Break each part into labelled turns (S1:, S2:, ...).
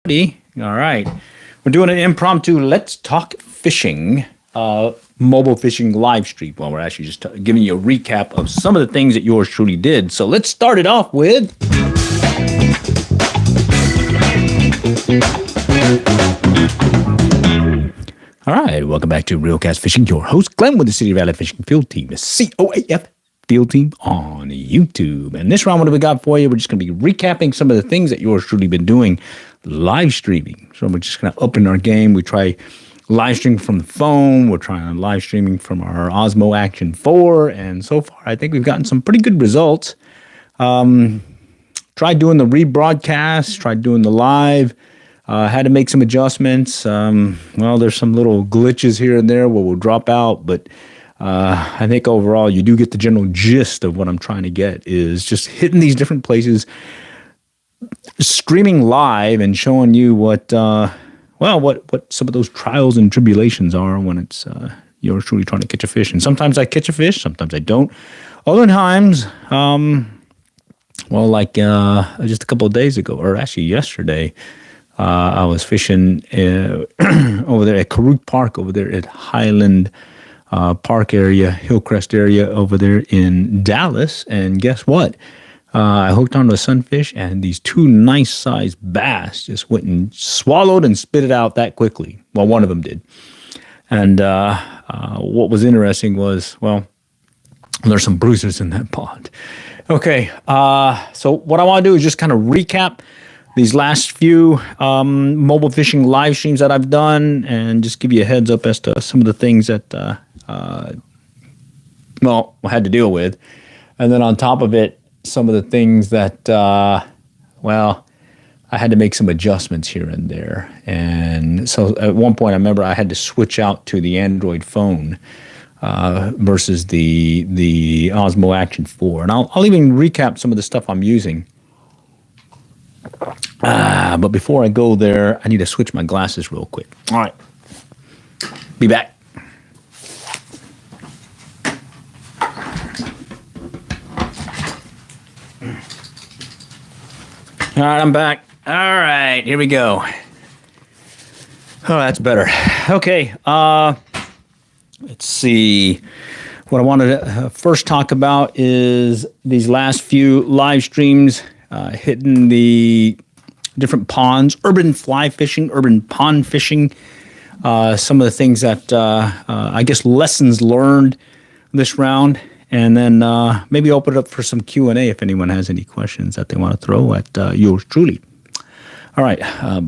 S1: All right. We're doing an impromptu Let's Talk Fishing mobile fishing live stream. Well, we're actually just giving you a recap of some of the things that yours truly did. So let's start it off with... All right. Welcome back to Real Cast Fishing. Your host, Glenn, with the City Valley Fishing Field Team, the COAF Field Team on YouTube. And this round, what do we got for you? We're just going to be recapping some of the things that yours truly been doing live streaming. So we're just going to up in our game. We try live streaming from the phone. We're trying live streaming from our Osmo Action 4. And so far, I think we've gotten some pretty good results. Tried doing the rebroadcast, tried doing the live. Had to make some adjustments. Well, there's some little glitches here and there where we'll drop out, but I think overall you do get the general gist of what I'm trying to get is just hitting these different places, streaming live and showing you what some of those trials and tribulations are when it's you're truly trying to catch a fish. And sometimes I catch a fish, sometimes I don't. Other times, like just a couple of days ago, or actually yesterday, I was fishing over there at Karuk Park, over there at Highland Park area, Hillcrest area over there in Dallas. And guess what? I hooked onto a sunfish, and these two nice-sized bass just went and swallowed and spit it out that quickly. Well, one of them did. And what was interesting was, there's some bruisers in that pond. Okay, so what I want to do is just kind of recap these last few mobile fishing live streams that I've done and just give you a heads up as to some of the things that, I had to deal with. And then on top of it, some of the things that, I had to make some adjustments here and there. And so at one point, I remember I had to switch out to the Android phone versus the Osmo Action 4. And I'll even recap some of the stuff I'm using. But before I go there, I need to switch my glasses real quick. All right. Be back. All right, I'm back. All right, here we go. Oh, that's better. Okay. Let's see. What I wanted to first talk about is these last few live streams hitting the different ponds, urban fly fishing, urban pond fishing, some of the things that I guess lessons learned this round, and then maybe open it up for some Q&A if anyone has any questions that they want to throw at yours truly. All right,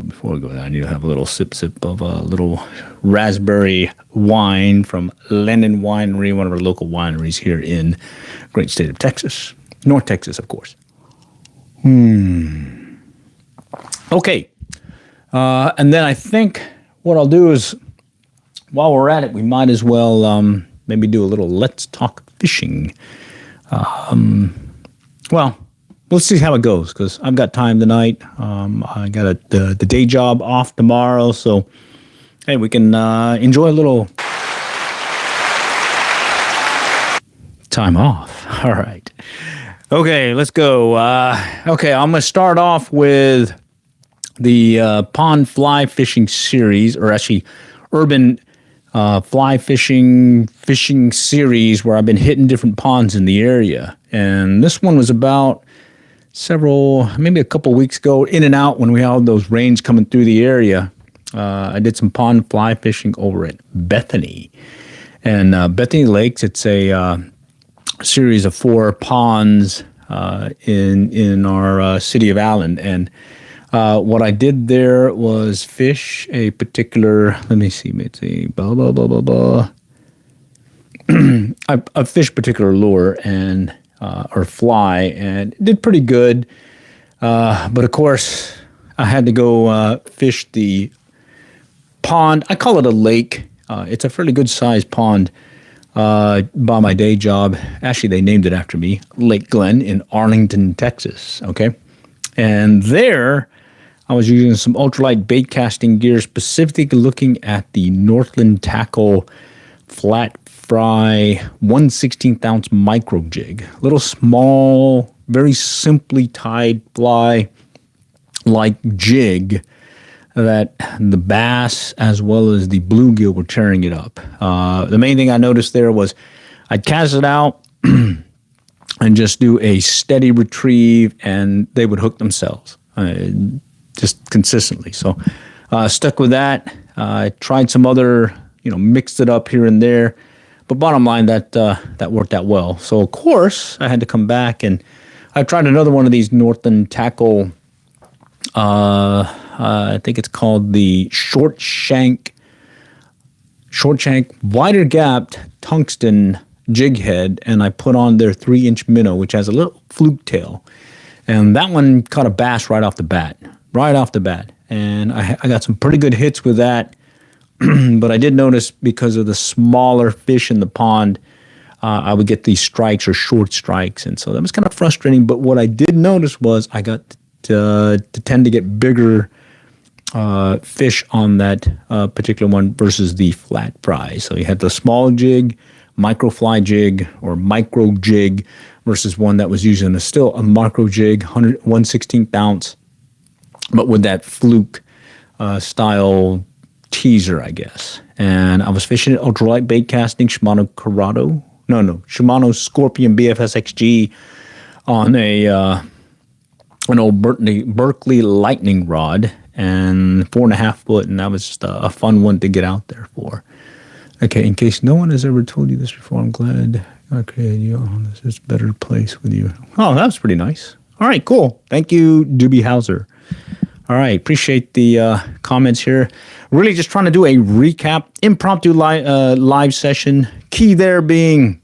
S1: before we go there, I need to have a little sip of a little raspberry wine from Lennon Winery, one of our local wineries here in great state of Texas, North Texas, of course. Okay. And then I think what I'll do is, while we're at it, we might as well maybe do a little Let's Talk Fishing. Let's see how it goes, because I've got time tonight. I got the day job off tomorrow, so hey, we can enjoy a little time off. All right. Okay, let's go. Okay, I'm going to start off with the pond fly fishing series, or actually urban fly fishing series where I've been hitting different ponds in the area. And this one was about maybe a couple weeks ago, in and out when we had those rains coming through the area. I did some pond fly fishing over at Bethany. And Bethany Lakes, it's a series of 4 ponds in our city of Allen. And what I did there was fish a particular, let me see, I fished a particular lure and or fly, and it did pretty good. But of course, I had to go fish the pond. I call it a lake. It's a fairly good sized pond by my day job. Actually, they named it after me, Lake Glen in Arlington, Texas. Okay. And there, I was using some ultralight bait casting gear, specifically looking at the Northland Tackle flat fry 1/16 ounce micro jig. Little small, very simply tied fly like jig that the bass as well as the bluegill were tearing it up. The main thing I noticed there was I'd cast it out and just do a steady retrieve, and they would hook themselves just consistently. So stuck with that. I tried some other, mixed it up here and there. But bottom line, that worked out well. So, of course, I had to come back, and I tried another one of these Northern Tackle. I think it's called the short shank, wider gapped tungsten jig head, and I put on their 3-inch minnow, which has a little fluke tail. And that one caught a bass right off the bat. And I got some pretty good hits with that. But I did notice because of the smaller fish in the pond, I would get these strikes or short strikes. And so that was kind of frustrating. But what I did notice was I got to tend to get bigger fish on that particular one versus the flat fry. So you had the small jig, micro fly jig, or micro jig versus one that was using still a micro jig, 1/16 ounce, but with that fluke style teaser, I guess. And I was fishing at ultralight bait casting, Shimano Scorpion BFS XG on an old Berkeley lightning rod, and 4.5 foot, and that was just a fun one to get out there for. Okay, in case no one has ever told you this before, I'm glad I created you on this better place with you. Oh, that was pretty nice. All right, cool. Thank you, Doobie Hauser. All right, appreciate the comments here. Really just trying to do a recap, impromptu live session. Key there being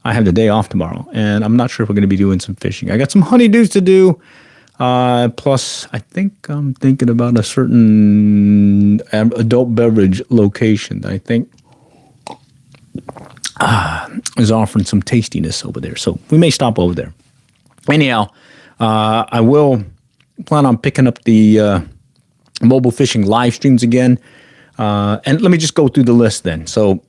S1: I have the day off tomorrow, and I'm not sure if we're going to be doing some fishing. I got some honeydews to do. Plus, I think I'm thinking about a certain adult beverage location that I think is offering some tastiness over there. So we may stop over there. Anyhow, I will plan on picking up the mobile fishing live streams again. And let me just go through the list then. So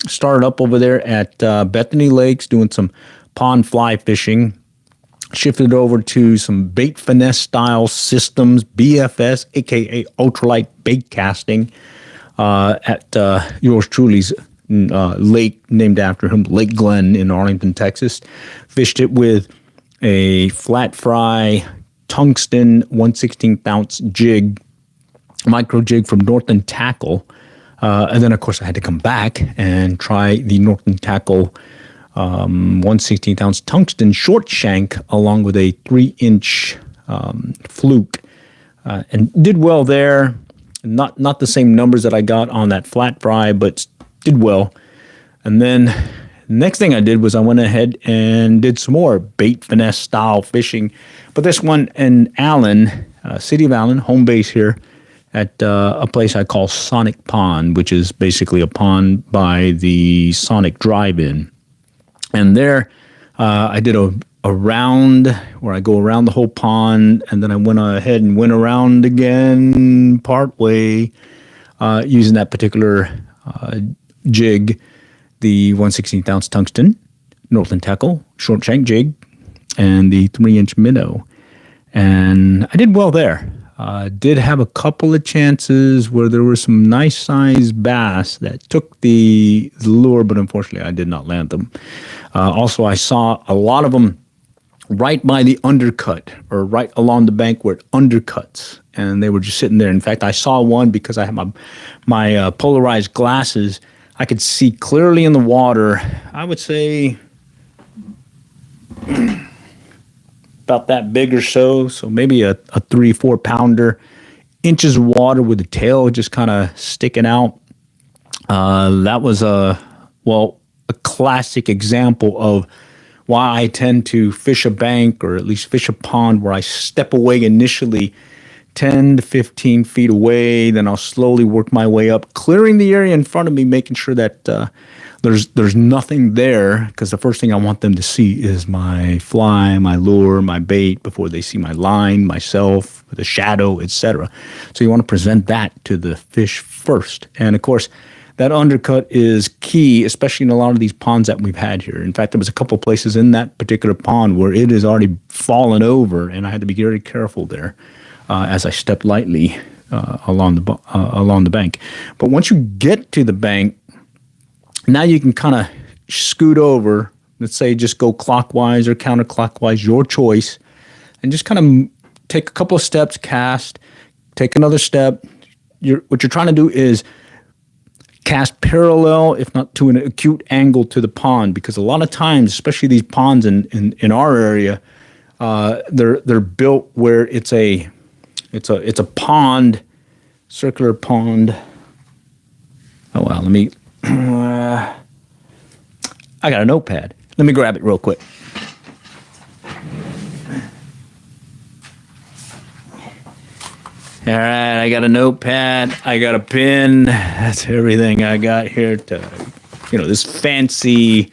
S1: started up over there at Bethany Lakes doing some pond fly fishing. Shifted over to some bait finesse style systems, BFS, aka ultralight bait casting, at yours truly's lake named after him, Lake Glenn in Arlington, Texas. Fished it with a flat fry tungsten 1/16 ounce jig, micro jig from Northern Tackle. And then, of course, I had to come back and try the Northern Tackle 1/16 ounce tungsten short shank along with a 3-inch fluke, and did well there. Not the same numbers that I got on that flat fry, but did well. And then next thing I did was I went ahead and did some more bait finesse style fishing, but this one in Allen, city of Allen, home base here, at a place I call Sonic Pond, which is basically a pond by the Sonic Drive-In. And there, I did a round where I go around the whole pond, and then I went ahead and went around again part way using that particular jig, the 1/16 ounce tungsten Northern Tackle short shank jig, and the 3-inch minnow. And I did well there. Did have a couple of chances where there were some nice sized bass that took the lure, but unfortunately I did not land them. Also, I saw a lot of them right by the undercut, or right along the bank where it undercuts, and they were just sitting there. In fact, I saw one because I had my polarized glasses. I could see clearly in the water. I would say about that big or so maybe a 3-4 pounder, inches of water with the tail just kind of sticking out. That was a classic example of why I tend to fish a bank, or at least fish a pond, where I step away initially 10 to 15 feet away, then I'll slowly work my way up, clearing the area in front of me, making sure that there's nothing there, because the first thing I want them to see is my fly, my lure, my bait, before they see my line, myself, the shadow, etc. So you want to present that to the fish first. And of course, that undercut is key, especially in a lot of these ponds that we've had here. In fact, there was a couple places in that particular pond where it has already fallen over, and I had to be very careful there. as I step lightly along the bank. But once you get to the bank, now you can kind of scoot over. Let's say just go clockwise or counterclockwise, your choice, and just kind of take a couple of steps, cast, take another step. What you're trying to do is cast parallel, if not to an acute angle to the pond, because a lot of times, especially these ponds in our area, they're built where it's a pond, circular pond. Oh well, let me. I got a notepad. Let me grab it real quick. All right, I got a notepad. I got a pen. That's everything I got here to, this fancy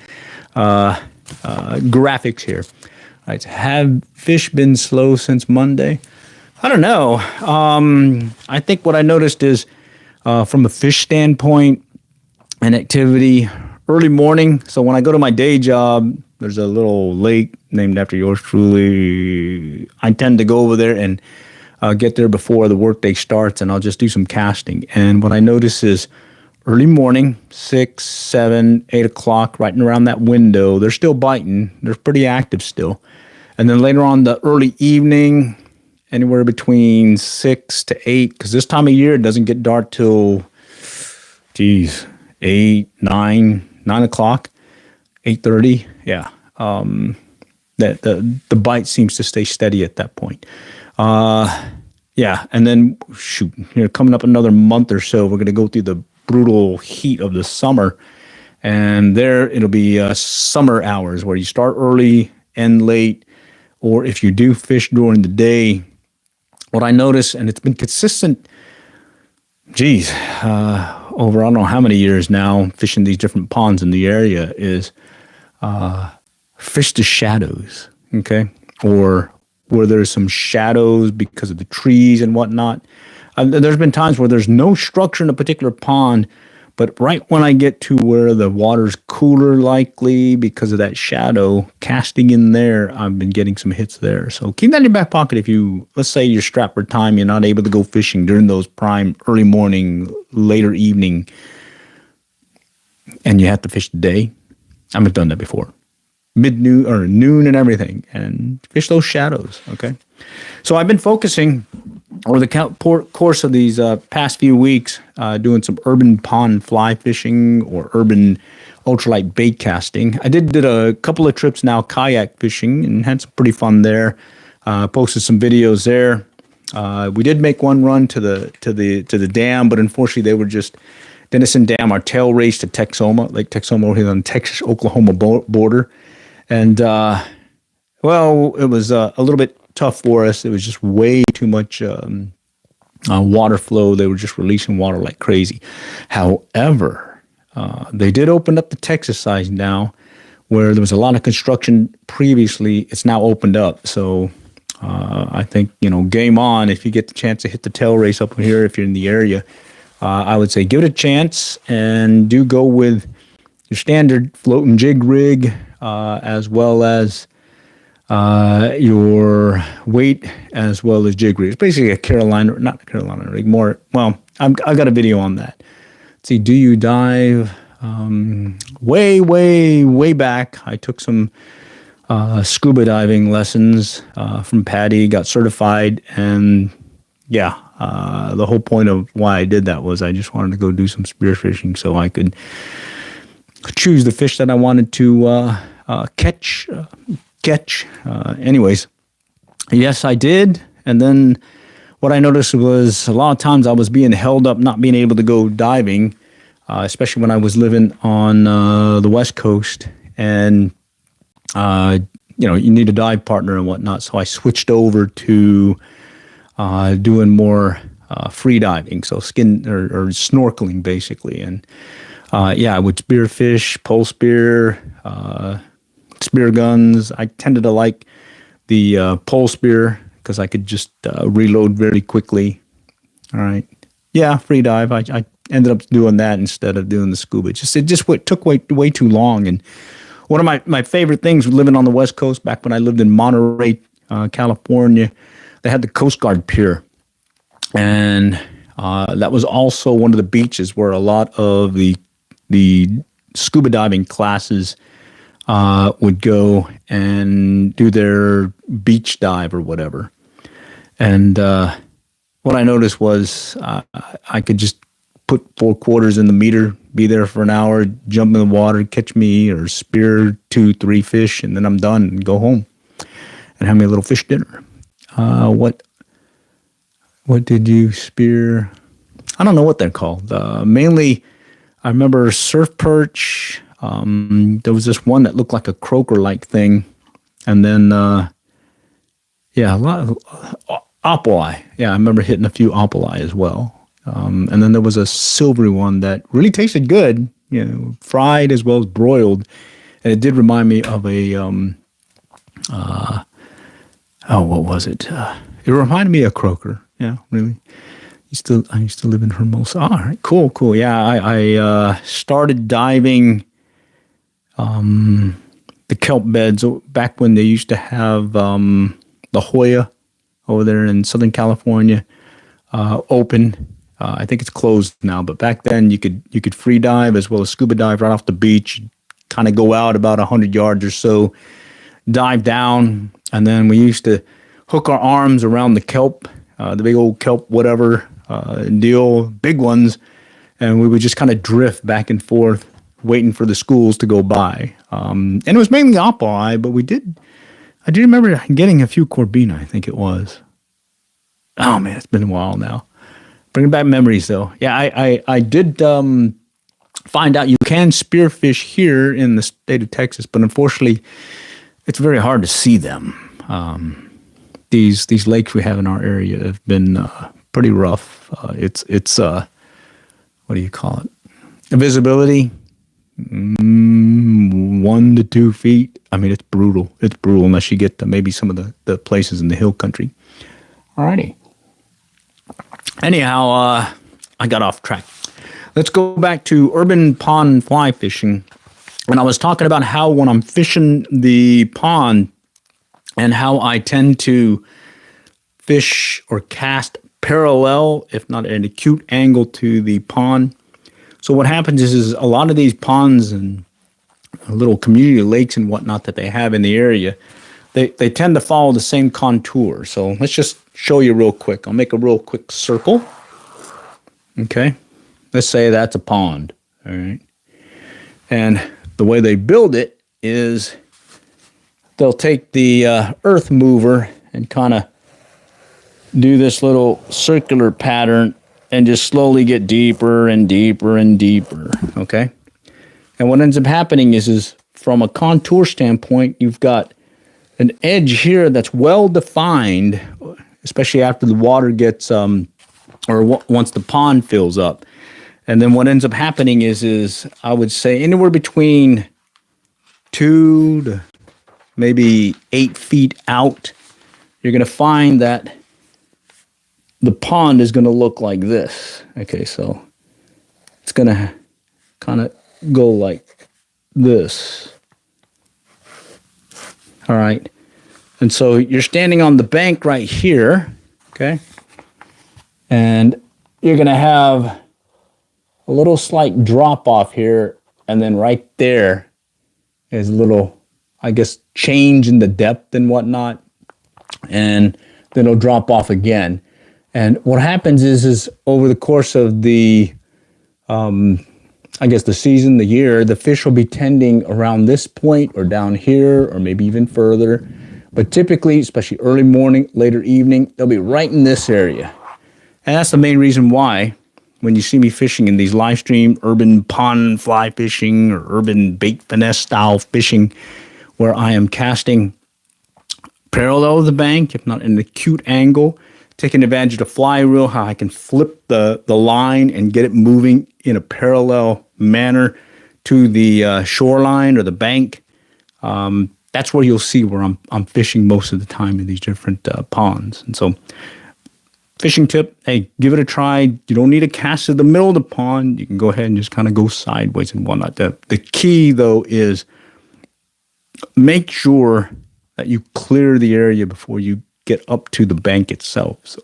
S1: graphics here. All right, have fish been slow since Monday? I don't know. I think what I noticed is from a fish standpoint and activity, early morning. So when I go to my day job, there's a little lake named after yours truly. I tend to go over there and get there before the workday starts, and I'll just do some casting. And what I notice is early morning, 6, 7, 8 o'clock, right around that window, they're still biting. They're pretty active still. And then later on the early evening, anywhere between 6 to 8, because this time of year it doesn't get dark till, 8, 9 o'clock, 8:30. Yeah. The bite seems to stay steady at that point. Yeah. And then coming up another month or so, we're going to go through the brutal heat of the summer, and there it'll be summer hours where you start early, end late, or if you do fish during the day, what I notice, and it's been consistent, over I don't know how many years now, fishing these different ponds in the area, is fish the shadows, okay? Or where there's some shadows because of the trees and whatnot. There's been times where there's no structure in a particular pond, but right when I get to where the water's cooler, likely because of that shadow, casting in there, I've been getting some hits there. So keep that in your back pocket. If let's say you're strapped for time, you're not able to go fishing during those prime early morning, later evening, and you have to fish the day. I've done that before. Mid-noon or noon and everything, and fish those shadows, okay? So I've been focusing over the course of these past few weeks, doing some urban pond fly fishing or urban ultralight bait casting. I did a couple of trips now kayak fishing and had some pretty fun there. Posted some videos there. We did make one run to the dam, but unfortunately they were just Denison Dam, our tail race to Texoma, Lake Texoma over here on the Texas-Oklahoma border. And, it was a little bit tough for us. It was just way too much water flow. They were just releasing water like crazy. However, they did open up the Texas side now, where there was a lot of construction previously. It's now opened up. So I think, game on. If you get the chance to hit the tail race up here, if you're in the area, I would say give it a chance and do go with your standard floating jig rig, as well as your weight, as well as jig rig. It's basically not a Carolina rig, more, well, I've got a video on that. Let's see, do you dive? Way, way, way back, I took some scuba diving lessons from Patty, got certified, and yeah, the whole point of why I did that was I just wanted to go do some spearfishing so I could choose the fish that I wanted to catch. Anyways, yes, I did. And then what I noticed was a lot of times I was being held up, not being able to go diving, especially when I was living on the West Coast. And, you need a dive partner and whatnot. So I switched over to doing more free diving, so skin or snorkeling basically. And I would spearfish, pole spear, spear guns. I tended to like the pole spear because I could just reload very quickly. All right. Yeah, free dive. I ended up doing that instead of doing the scuba. It just took way too long. And one of my favorite things living on the West Coast back when I lived in Monterey, California, they had the Coast Guard Pier. And that was also one of the beaches where a lot of the scuba diving classes would go and do their beach dive or whatever. And what I noticed was I could just put 4 quarters in the meter, be there for an hour, jump in the water, catch me or spear 2, 3 fish, and then I'm done and go home and have me a little fish dinner. What did you spear? I don't know what they're called. Mainly, I remember surf perch. There was this one that looked like a croaker-like thing. And then, a lot of opaleye. Yeah, I remember hitting a few opaleye as well. And then there was a silvery one that really tasted good, fried as well as broiled. And it did remind me of a, what was it? It reminded me of croaker. Yeah, really. I used to live in Hermosa. All right, cool. Yeah, I started diving the kelp beds back when they used to have La Jolla over there in Southern California open. I think it's closed now, but back then you could free dive as well as scuba dive right off the beach. Kind of go out about 100 yards or so, dive down, and then we used to hook our arms around the kelp, the big old kelp whatever deal, big ones, and we would just kind of drift back and forth, waiting for the schools to go by. And it was mainly opaleye, but I do remember getting a few corbina, I think it was. Oh man, it's been a while now. Bringing back memories, though. Yeah, I did find out you can spearfish here in the state of Texas, but unfortunately, it's very hard to see them. These lakes we have in our area have been pretty rough. It's what do you call it? Visibility, 1 to 2 feet. I mean, it's brutal. It's brutal unless you get to maybe some of the places in the hill country. Alrighty. Anyhow, I got off track. Let's go back to urban pond fly fishing. And I was talking about how when I'm fishing the pond and how I tend to fish or cast parallel, if not at an acute angle to the pond. So what happens is a lot of these ponds and little community lakes and whatnot that they have in the area, they tend to follow the same contour. So let's just show you real quick. I'll make a real quick circle. Okay. Let's say that's a pond. All right. And the way they build it is they'll take the earth mover and kind of do this little circular pattern and just slowly get deeper and deeper and deeper. Okay. And what ends up happening is from a contour standpoint, you've got an edge here that's well defined, especially after the water gets once the pond fills up. And then what ends up happening is I would say anywhere between 2 to maybe 8 feet out, you're going to find that the pond is going to look like this. Okay, so it's going to kind of go like this. All right. And so you're standing on the bank right here, okay? And you're going to have a little slight drop off here, and then right there is a little, I guess, change in the depth and whatnot, and then it'll drop off again. And what happens is over the course of the, I guess the season, the year, the fish will be tending around this point or down here or maybe even further. But typically, especially early morning, later evening, they'll be right in this area. And that's the main reason why when you see me fishing in these live stream urban pond fly fishing or urban bait finesse style fishing, where I am casting parallel to the bank, if not an acute angle, taking advantage of the fly reel, how I can flip the line and get it moving in a parallel manner to the shoreline or the bank. That's where you'll see where I'm fishing most of the time in these different ponds. And so, fishing tip, hey, give it a try. You don't need to cast to the middle of the pond. You can go ahead and just kind of go sideways and whatnot. The key, though, is make sure that you clear the area before you get up to the bank itself.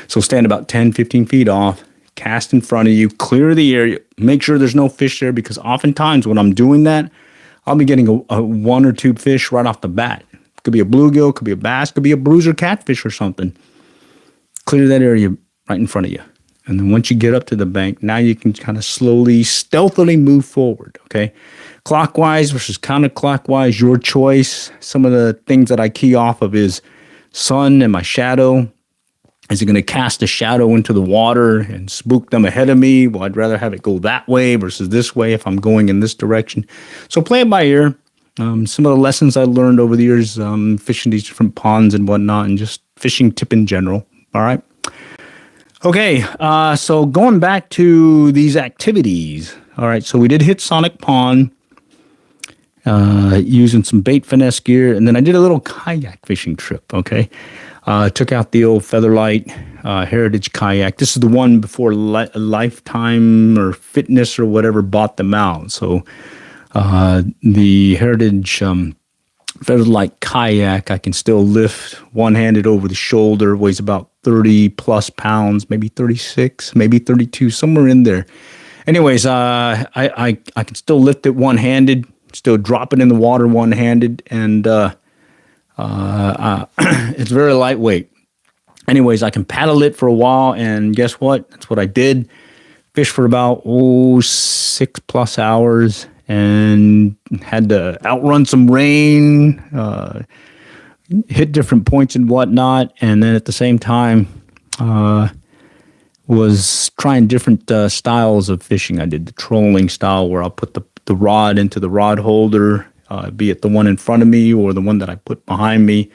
S1: So stand about 10, 15 feet off, cast in front of you, clear the area, make sure there's no fish there, because oftentimes when I'm doing that, I'll be getting a one or two fish right off the bat. Could be a bluegill, could be a bass, could be a bruiser catfish or something. Clear that area right in front of you. And then once you get up to the bank, now you can kind of slowly, stealthily move forward, okay? Clockwise versus counterclockwise, your choice. Some of the things that I key off of is sun and my shadow. Is it going to cast a shadow into the water and spook them ahead of me? Well, I'd rather have it go that way versus this way if I'm going in this direction. So play it by ear. Some of the lessons I learned over the years, fishing these different ponds and whatnot, and just fishing tip in general. All right. Okay, so going back to these activities. All right, so we did hit Sonic Pond using some bait finesse gear, and then I did a little kayak fishing trip, okay? Took out the old Featherlight Heritage kayak. This is the one before Lifetime or Fitness or whatever bought them out. So the Heritage Featherlight kayak, I can still lift one-handed over the shoulder, weighs about 30 plus pounds, maybe 36, maybe 32, somewhere in there. Anyways, I can still lift it one-handed, still drop it in the water one-handed, and it's very lightweight. Anyways, I can paddle it for a while, and guess what? That's what I did. Fish for about 6 plus hours, and had to outrun some rain, hit different points and whatnot, and then at the same time was trying different styles of fishing. I did the trolling style where I'll put the rod into the rod holder, be it the one in front of me or the one that I put behind me,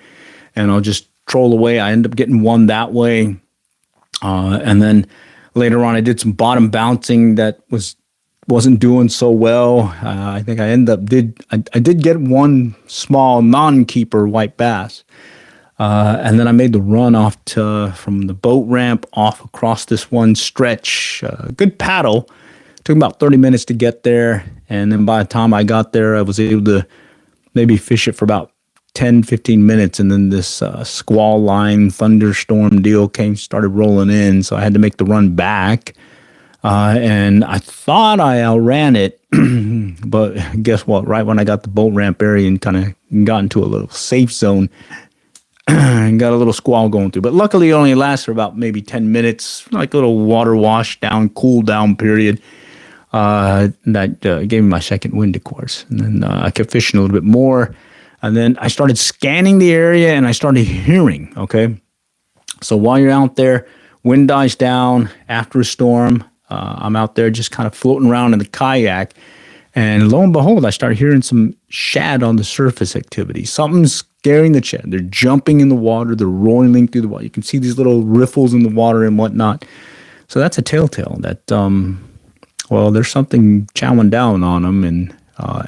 S1: and I'll just troll away. I end up getting one that way. And then later on, I did some bottom bouncing that wasn't doing so well. I think I did get one small non-keeper white bass. And then I made the run off from the boat ramp off across this one stretch. Good paddle. Took about 30 minutes to get there. And then by the time I got there, I was able to maybe fish it for about 10, 15 minutes. And then this squall line thunderstorm deal started rolling in. So I had to make the run back. And I thought I outran it, but guess what? Right when I got the boat ramp area and kind of got into a little safe zone, and got a little squall going through. But luckily, it only lasted about maybe 10 minutes, like a little water wash down, cool down period. That gave me my second wind, of course. And then I kept fishing a little bit more. And then I started scanning the area, and I started hearing, okay? So while you're out there, wind dies down after a storm. I'm out there just kind of floating around in the kayak, and lo and behold, I started hearing some shad on the surface activity. Something's scaring the shad. They're jumping in the water. They're roiling through the water. You can see these little riffles in the water and whatnot. So that's a telltale that, there's something chowing down on them, and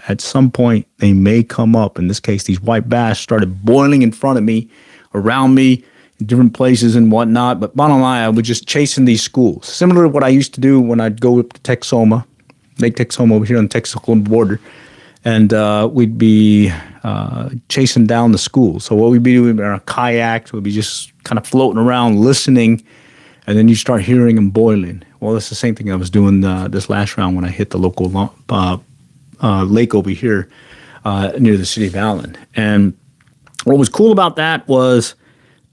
S1: at some point they may come up. In this case, these white bass started boiling in front of me, around me, different places and whatnot. But bottom line, I was just chasing these schools. Similar to what I used to do when I'd go up to Texoma, Lake Texoma over here on the Texas-Oklahoma border. And we'd be chasing down the schools. So what we'd be doing in our kayaks, we'd be just kind of floating around, listening, and then you start hearing them boiling. Well, that's the same thing I was doing this last round when I hit the local lake over here near the city of Allen. And what was cool about that was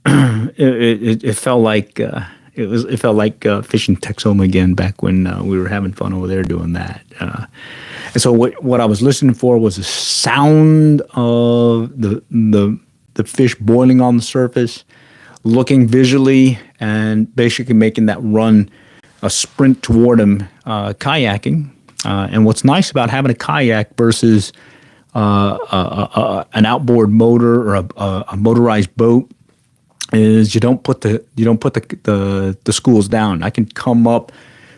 S1: it felt like it felt like fishing Texoma again back when we were having fun over there doing that. And so what I was listening for was the sound of the fish boiling on the surface, looking visually, and basically making that run a sprint toward them, kayaking. And what's nice about having a kayak versus an outboard motor or a motorized boat is you don't put the schools down. I can come up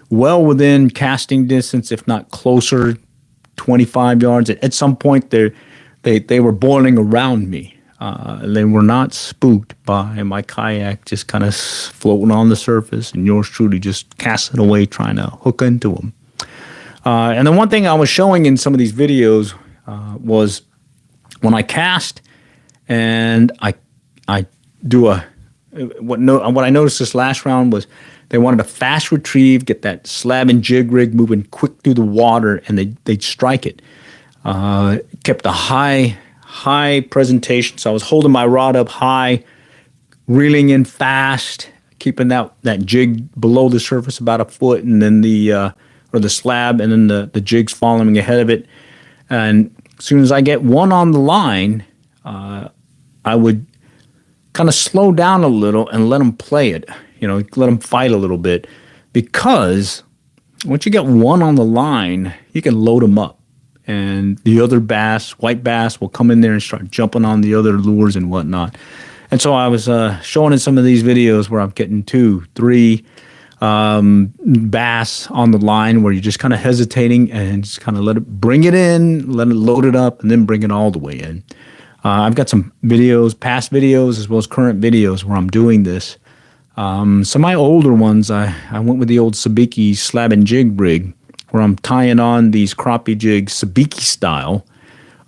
S1: well within casting distance, if not closer, 25 yards. At some point, they were boiling around me. They were not spooked by my kayak just kind of floating on the surface, and yours truly just casting away trying to hook into them. And the one thing I was showing in some of these videos was when I cast and I do what I noticed this last round was they wanted a fast retrieve, get that slab and jig rig moving quick through the water, and they'd strike it. Kept a high presentation, so I was holding my rod up high, reeling in fast, keeping that jig below the surface about a foot, and then the slab, and then the jig's following ahead of it. And as soon as I get one on the line, I would kind of slow down a little and let them play it, let them fight a little bit, because once you get one on the line, you can load them up. And the other bass, white bass, will come in there and start jumping on the other lures and whatnot. And so I was showing in some of these videos where I'm getting 2, 3 bass on the line, where you're just kind of hesitating and just kind of bring it in, let it load it up, and then bring it all the way in. I've got some videos, past videos, as well as current videos where I'm doing this. Some of my older ones, I went with the old sabiki slab and jig rig, where I'm tying on these crappie jigs sabiki style.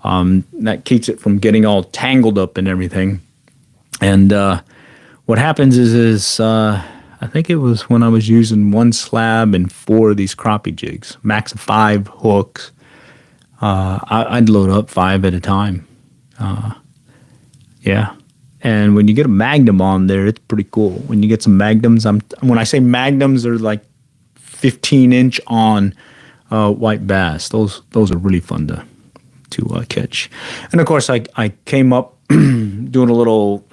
S1: That keeps it from getting all tangled up and everything. And what happens is I think it was when I was using 1 slab and 4 of these crappie jigs, max of 5 hooks. I'd load up 5 at a time. Yeah. And when you get a Magnum on there, it's pretty cool. When you get some Magnums, when I say Magnums, they're like 15-inch on white bass. Those are really fun to catch. And of course, I came up doing a little,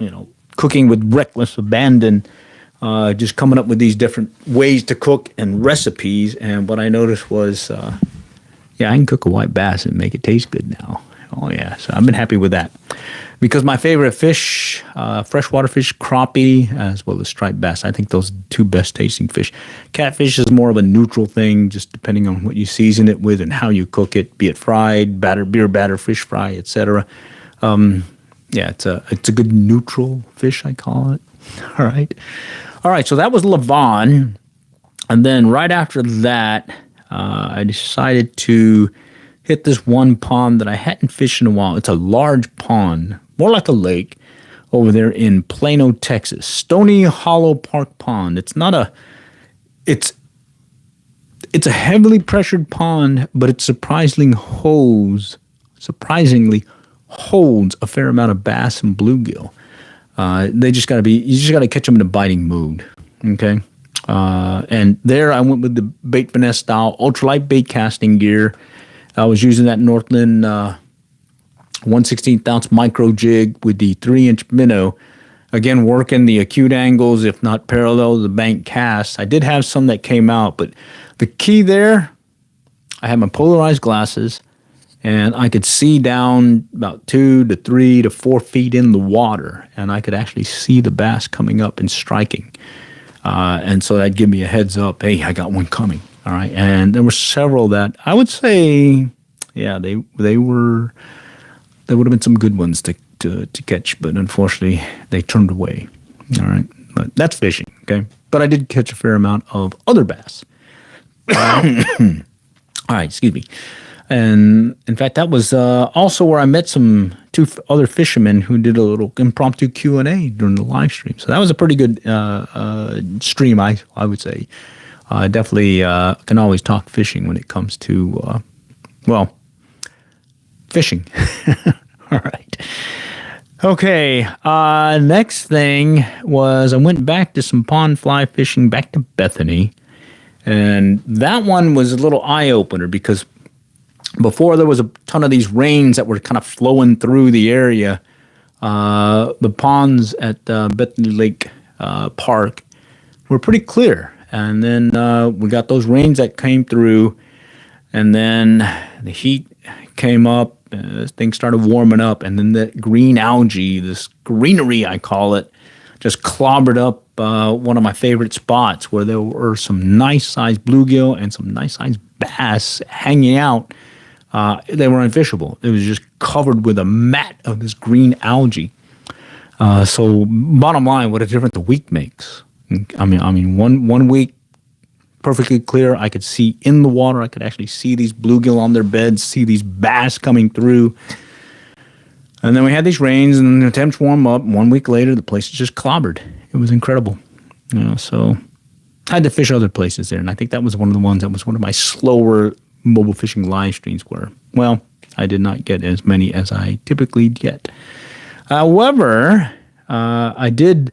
S1: cooking with reckless abandon, just coming up with these different ways to cook and recipes. And what I noticed was, I can cook a white bass and make it taste good now. Oh, yeah. So I've been happy with that. Because my favorite fish, freshwater fish, crappie, as well as striped bass. I think those are the 2 best tasting fish. Catfish is more of a neutral thing, just depending on what you season it with and how you cook it, be it fried, beer batter, fish fry, etc. It's a good neutral fish, I call it. All right. So that was Levon. And then right after that, I decided to hit this one pond that I hadn't fished in a while. It's a large pond, more like a lake, over there in Plano, Texas. Stony Hollow Park Pond. It's a heavily pressured pond, but it surprisingly holds a fair amount of bass and bluegill. You just got to catch them in a biting mood. Okay. And there I went with the bait finesse style ultralight bait casting gear. I was using that Northland 1/16 ounce micro jig with the 3-inch minnow. Again, working the acute angles, if not parallel to the bank cast. I did have some that came out, but the key there, I had my polarized glasses, and I could see down about 2 to 3 to 4 feet in the water, and I could actually see the bass coming up and striking. And so that'd give me a heads up, hey, I got one coming. All right, and there were several that I would say, they would have been some good ones to catch, but unfortunately they turned away. All right, but that's fishing, okay? But I did catch a fair amount of other bass. All right, excuse me. And in fact, that was also where I met 2 other fishermen who did a little impromptu Q&A during the live stream. So that was a pretty good stream, I would say. I definitely can always talk fishing when it comes to, fishing. All right. Okay. Next thing was I went back to some pond fly fishing back to Bethany. And that one was a little eye-opener because before there was a ton of these rains that were kind of flowing through the area. The ponds at Bethany Lake Park were pretty clear. And then we got those rains that came through, and then the heat came up, things started warming up, and then the green algae, this greenery I call it, just clobbered up one of my favorite spots where there were some nice-sized bluegill and some nice-sized bass hanging out. They were unfishable. It was just covered with a mat of this green algae. So bottom line, what a difference a week makes. I mean, one week, perfectly clear. I could see in the water. I could actually see these bluegill on their beds, see these bass coming through. And then we had these rains, and the temps warm up. 1 week later, the place is just clobbered. It was incredible. So I had to fish other places there, and I think that was one of the ones that was one of my slower mobile fishing live streams where, well, I did not get as many as I typically get. However, I did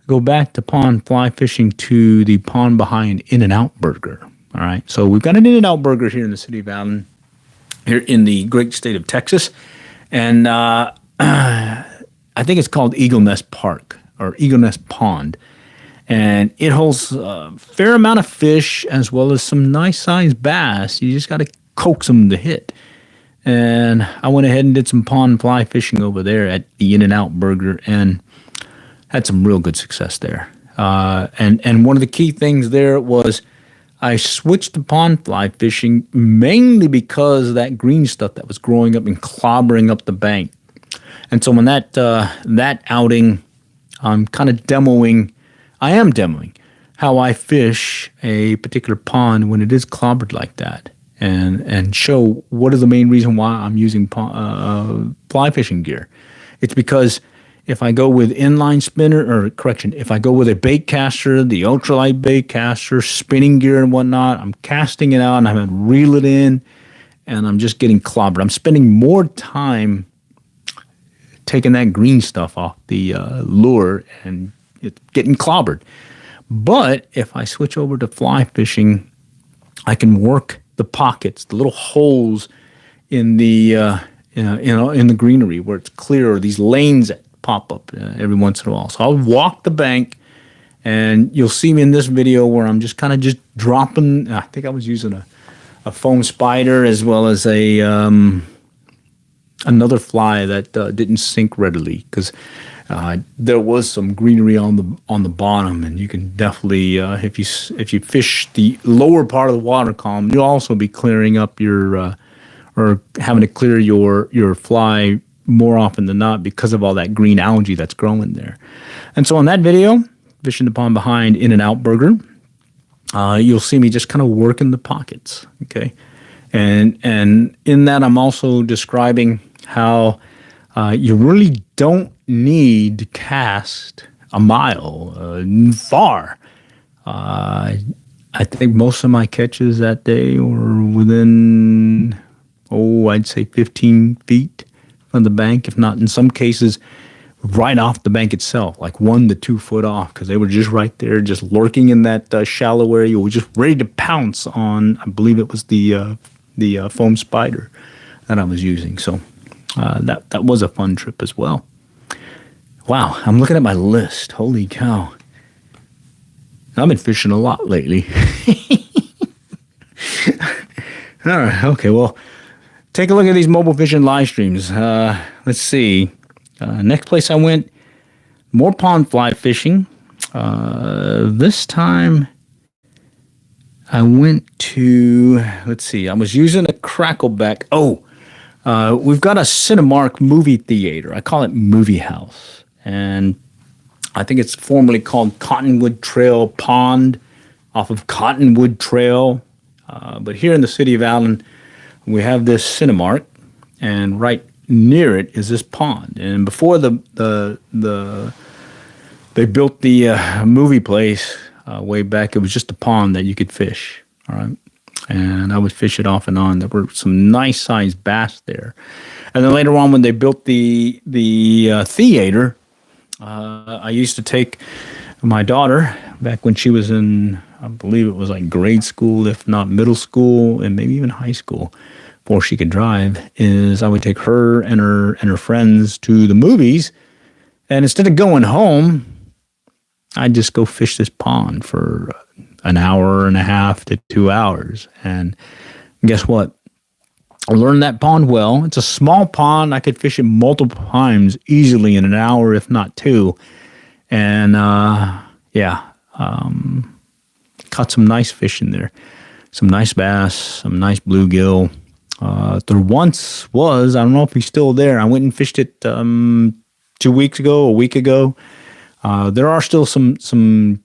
S1: go back to pond fly fishing to the pond behind In-N-Out Burger. All right, so we've got an In-N-Out Burger here in the city of Allen, here in the great state of Texas, and I think it's called Eagle Nest Park or Eagle Nest Pond, and it holds a fair amount of fish as well as some nice sized bass. You just got to coax them to hit. And I went ahead and did some pond fly fishing over there at the In-N-Out Burger and had some real good success there. And one of the key things there was I switched to pond fly fishing mainly because of that green stuff that was growing up and clobbering up the bank. And so when that outing, I'm kind of demoing how I fish a particular pond when it is clobbered like that, and show what is the main reason why I'm using fly fishing gear. It's because if I go with inline spinner, if I go with a bait caster, the ultralight bait caster, spinning gear and whatnot, I'm casting it out and I'm going to reel it in, and I'm just getting clobbered. I'm spending more time taking that green stuff off the lure and it's getting clobbered. But if I switch over to fly fishing, I can work the pockets, the little holes in the in the greenery where it's clear, or these lanes that pop up every once in a while. So I'll walk the bank, and you'll see me in this video where I'm just kind of just dropping. I think I was using a foam spider as well as a another fly that didn't sink readily because there was some greenery on the bottom, and you can definitely if you fish the lower part of the water column, you'll also be clearing up your or having to clear your fly more often than not because of all that green algae that's growing there. And so on that video, fishing the pond behind In-N-Out Burger, you'll see me just kind of working the pockets, okay? And in that, I'm also describing how you really don't need to cast a mile far. I think most of my catches that day were within, I'd say 15 feet from the bank, if not in some cases right off the bank itself, like 1 to 2 foot off, because they were just right there, just lurking in that shallow area. We were just ready to pounce on, I believe it was the foam spider that I was using. So that was a fun trip as well. Wow, I'm looking at my list. Holy cow. I've been fishing a lot lately. All right, okay, well, take a look at these mobile fishing live streams. Let's see. Next place I went, more pond fly fishing. This time I went to, let's see, I was using a crackleback. We've got a Cinemark movie theater. I call it Movie House. And I think it's formerly called Cottonwood Trail Pond off of Cottonwood Trail. But here in the city of Allen, we have this Cinemark, and right near it is this pond. And before they built the movie place way back, it was just a pond that you could fish. All right, and I would fish it off and on. There were some nice sized bass there. And then later on, when they built the theater, I used to take my daughter back when she was in, I believe it was like grade school, if not middle school, and maybe even high school, before she could drive, is I would take her and her friends to the movies, and instead of going home, I'd just go fish this pond for an hour and a half to 2 hours. And guess what? I learned that pond well. It's a small pond. I could fish it multiple times easily in an hour, if not 2. And caught some nice fish in there. Some nice bass, some nice bluegill. There once was, I don't know if he's still there. I went and fished it 2 weeks ago, a week ago. There are still some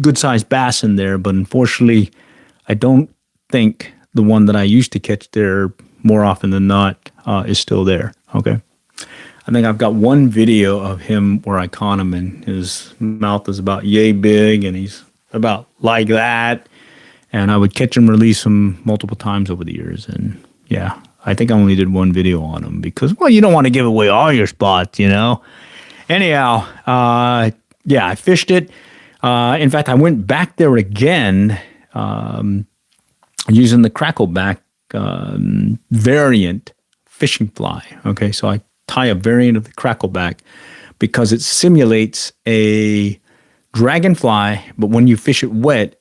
S1: good-sized bass in there, but unfortunately, I don't think the one that I used to catch there more often than not is still there. Okay. I think I've got one video of him where I caught him, and his mouth is about yay big, and he's about like that. And I would catch and release him multiple times over the years. And yeah, I think I only did one video on him because, well, you don't want to give away all your spots, you know. Anyhow, yeah, I fished it. In fact, I went back there again using the crackleback variant fishing fly. Okay, so I tie a variant of the crackleback because it simulates a dragonfly, but when you fish it wet,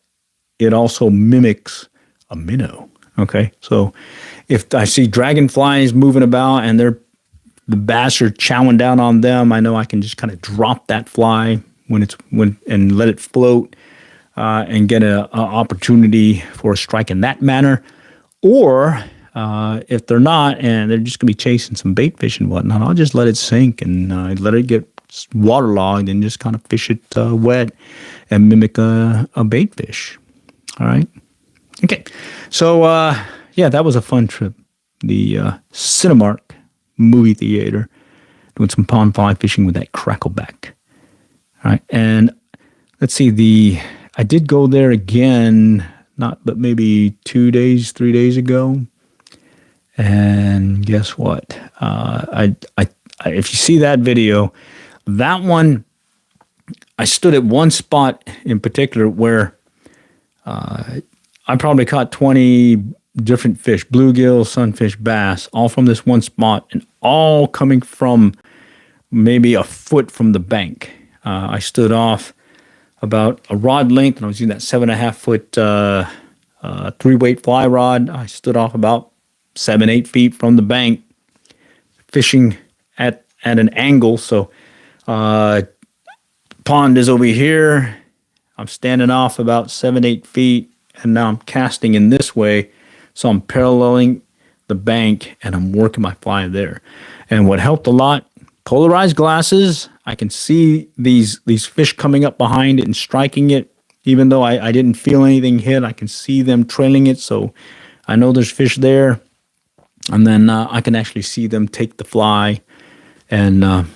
S1: it also mimics a minnow. Okay, so if I see dragonflies moving about and the bass are chowing down on them, I know I can just kind of drop that fly and let it float and get an opportunity for a strike in that manner. Or if they're not and they're just going to be chasing some bait fish and whatnot, I'll just let it sink and let it get waterlogged and just kind of fish it wet and mimic a bait fish. All right. Okay. So, yeah, that was a fun trip. The Cinemark movie theater, doing some pond fly fishing with that crackleback. All right. And let's see, I did go there again, but maybe 3 days ago. And guess what? If you see that video, that one, I stood at one spot in particular where I probably caught 20 different fish, bluegill, sunfish, bass, all from this one spot and all coming from maybe a foot from the bank. I stood off about a rod length, and I was using that 7.5 foot 3-weight fly rod. I stood off about 7-8 feet from the bank, fishing at an angle. So pond is over here. I'm standing off about 7-8 feet, and now I'm casting in this way. So I'm paralleling the bank, and I'm working my fly there. And what helped a lot, polarized glasses. I can see these fish coming up behind it and striking it. Even though I didn't feel anything hit, I can see them trailing it. So I know there's fish there. And then I can actually see them take the fly, and,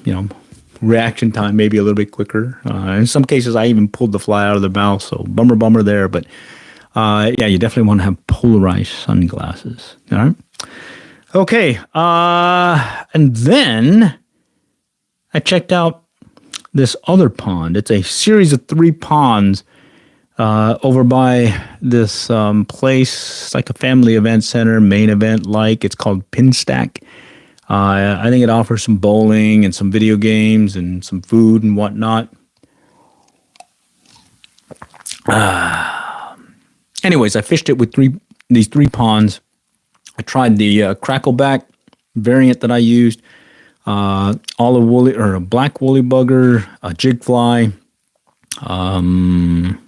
S1: reaction time maybe a little bit quicker. In some cases, I even pulled the fly out of the mouth. So bummer there. But yeah, you definitely want to have polarized sunglasses. All right. Okay. And then I checked out this other pond. It's a series of 3 ponds over by this place. It's like a family event center, main event like. It's called Pinstack. I think it offers some bowling and some video games and some food and whatnot. Anyways, I fished it with these 3 ponds. I tried the crackleback variant that I used, olive woolly or a black woolly bugger, a jig fly.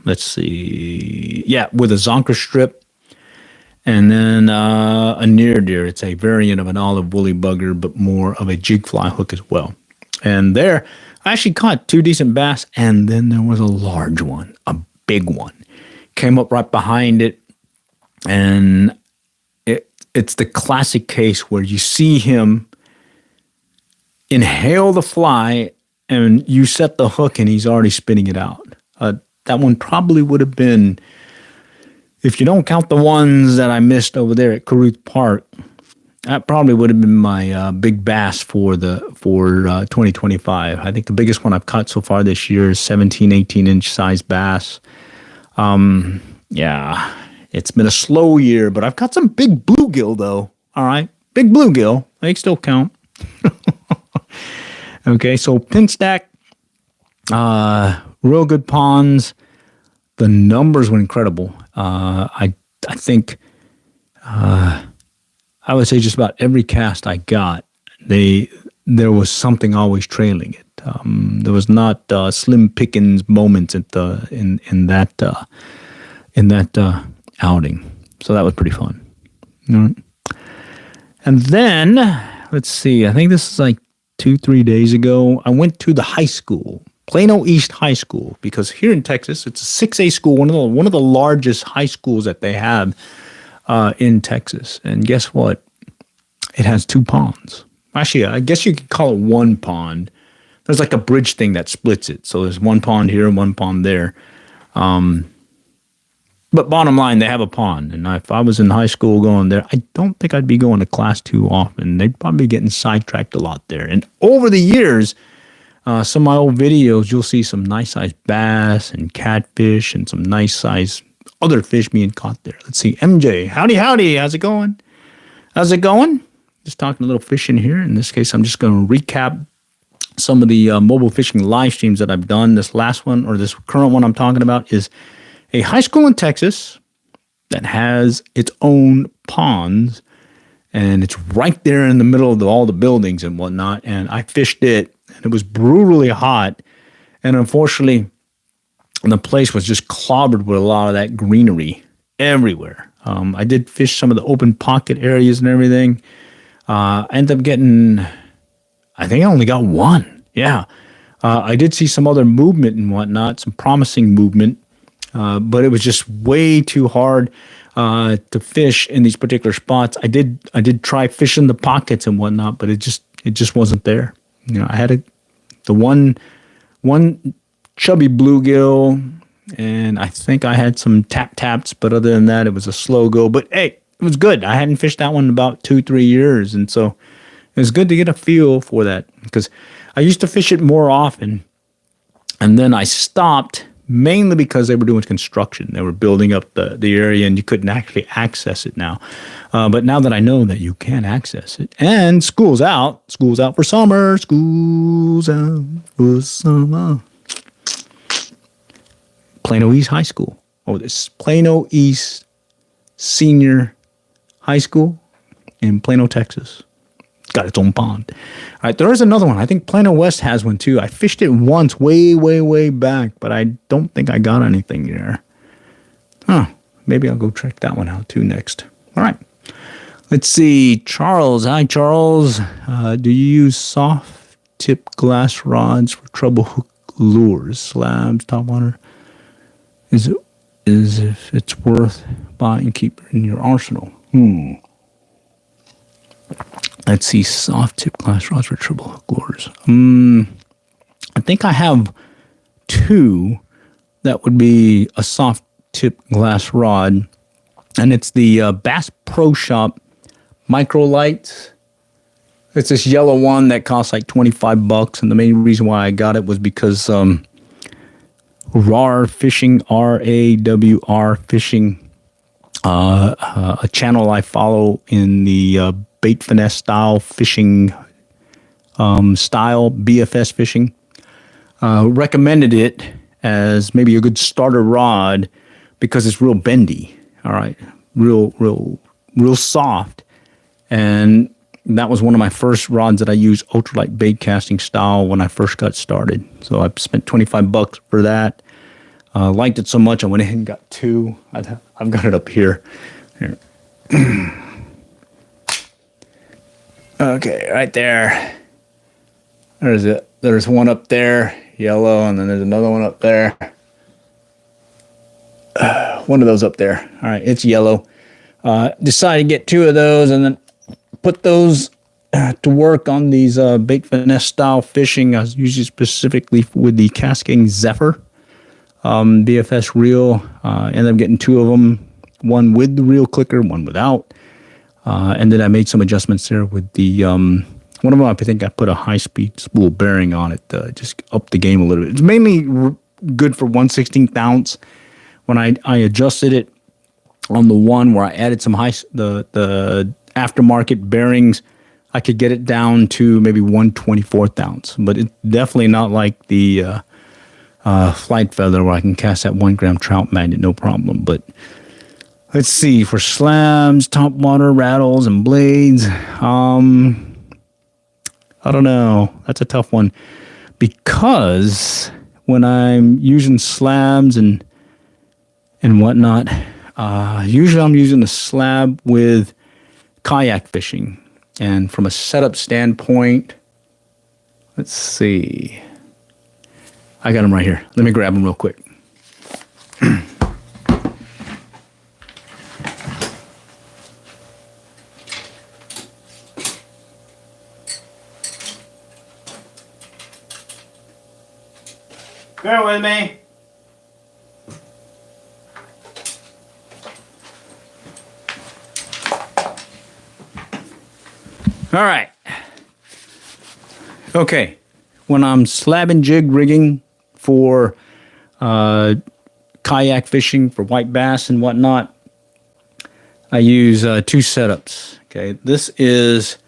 S1: Let's see, yeah, with a zonker strip, and then a near deer. It's a variant of an olive woolly bugger, but more of a jig fly hook as well. And there, I actually caught 2 decent bass, and then there was a large one, a big one, came up right behind it, and it's the classic case where you see him inhale the fly, and you set the hook, and he's already spinning it out. That one probably would have been, if you don't count the ones that I missed over there at Caruth Park, that probably would have been my big bass for 2025. I think the biggest one I've caught so far this year is 17, 18-inch size bass. Yeah, it's been a slow year, but I've caught some big bluegill, though. All right, big bluegill. They still count. Okay, so Pinstack, real good ponds. The numbers were incredible. I think I would say just about every cast I got, there was something always trailing it. There was not slim pickings moments in that outing. So that was pretty fun. All right. And then let's see. I think this is like 2-3 days ago. I went to the high school, Plano East High School, because here in Texas, it's a 6A school, one of the largest high schools that they have in Texas. And guess what? It has 2 ponds. Actually, I guess you could call it one pond. There's like a bridge thing that splits it. So there's one pond here and one pond there. But bottom line, they have a pond. And if I was in high school going there, I don't think I'd be going to class too often. They'd probably be getting sidetracked a lot there. And over the years, some of my old videos, you'll see some nice sized bass and catfish and some nice sized other fish being caught there. Let's see, MJ, howdy, howdy. How's it going? How's it going? Just talking a little fishing here. In this case, I'm just going to recap some of the mobile fishing live streams that I've done. This last one, or this current one I'm talking about, is a high school in Texas that has its own ponds, and it's right there in the middle of all the buildings and whatnot. And I fished it, and it was brutally hot. And unfortunately, the place was just clobbered with a lot of that greenery everywhere. I did fish some of the open pocket areas and everything. I ended up getting, I think I only got one. Yeah. I did see some other movement and whatnot, some promising movement. But it was just way too hard to fish in these particular spots. I did try fishing the pockets and whatnot, but it just wasn't there. You know, I had the one chubby bluegill, and I think I had some taps, but other than that, it was a slow go. But hey, it was good. I hadn't fished that one in about 2-3 years, and so it was good to get a feel for that, because I used to fish it more often, and then I stopped. Mainly because they were doing construction. They were building up the area, and you couldn't actually access it now. But now that I know that you can access it, and school's out for summer, school's out for summer. Plano East High School. Oh, this Plano East Senior High School in Plano, Texas. It's got its own pond. All right, there is another one. I think Plano West has one too. I fished it once way back, but I don't think I got anything there. Huh. Maybe I'll go check that one out too next. All right. Let's see. Charles. Hi, Charles. Do you use soft tip glass rods for treble hook lures, slabs, topwater? Is if it's worth buying, keep it in your arsenal? Let's see, soft tip glass rods for triple hook lures. I think I have two that would be a soft tip glass rod, and it's the Bass Pro Shop Micro Lights. It's this yellow one that costs like $25, and the main reason why I got it was because RAR Fishing, RAWR Fishing, a channel I follow in the bait finesse style fishing style, BFS fishing, recommended it as maybe a good starter rod because it's real bendy. All right, real soft, and that was one of my first rods that I used, ultralight bait casting style, when I first got started. So I spent $25 for that. Liked it so much I went ahead and got two. I've got it up here. Okay, right there. There's it. There's one up there, yellow, and then there's another one up there. One of those up there. All right, it's yellow. Decided to get two of those and then put those to work on these bait finesse style fishing. I was using specifically with the Cascading Zephyr BFS reel. Ended up getting two of them, one with the reel clicker, one without. And then I made some adjustments there with the, one of them, I think I put a high-speed spool bearing on it, just up the game a little bit. It's mainly good for 1/16 ounce. When I adjusted it on the one where I added some the aftermarket bearings, I could get it down to maybe 1/24 ounce. But it's definitely not like the Flight Feather where I can cast that 1 gram trout magnet, no problem. But let's see, for slabs, topwater, rattles, and blades, I don't know. That's a tough one because when I'm using slabs and whatnot, usually I'm using the slab with kayak fishing. And from a setup standpoint, let's see. I got them right here. Let me grab them real quick. Bear with me. All right. Okay. When I'm slab and jig rigging for kayak fishing for white bass and whatnot, I use two setups. Okay. This is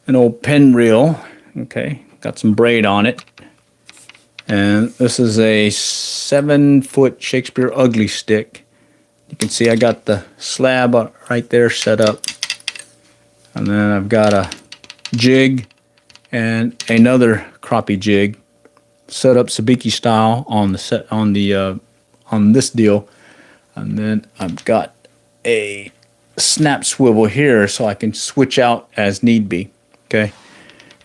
S1: an old pen reel. Okay. Got some braid on it. And this is a 7-foot Shakespeare Ugly stick. You can see I got the slab right there set up. And then I've got a jig and another crappie jig set up sabiki style on the set on this deal. And then I've got a snap swivel here so I can switch out as need be. Okay.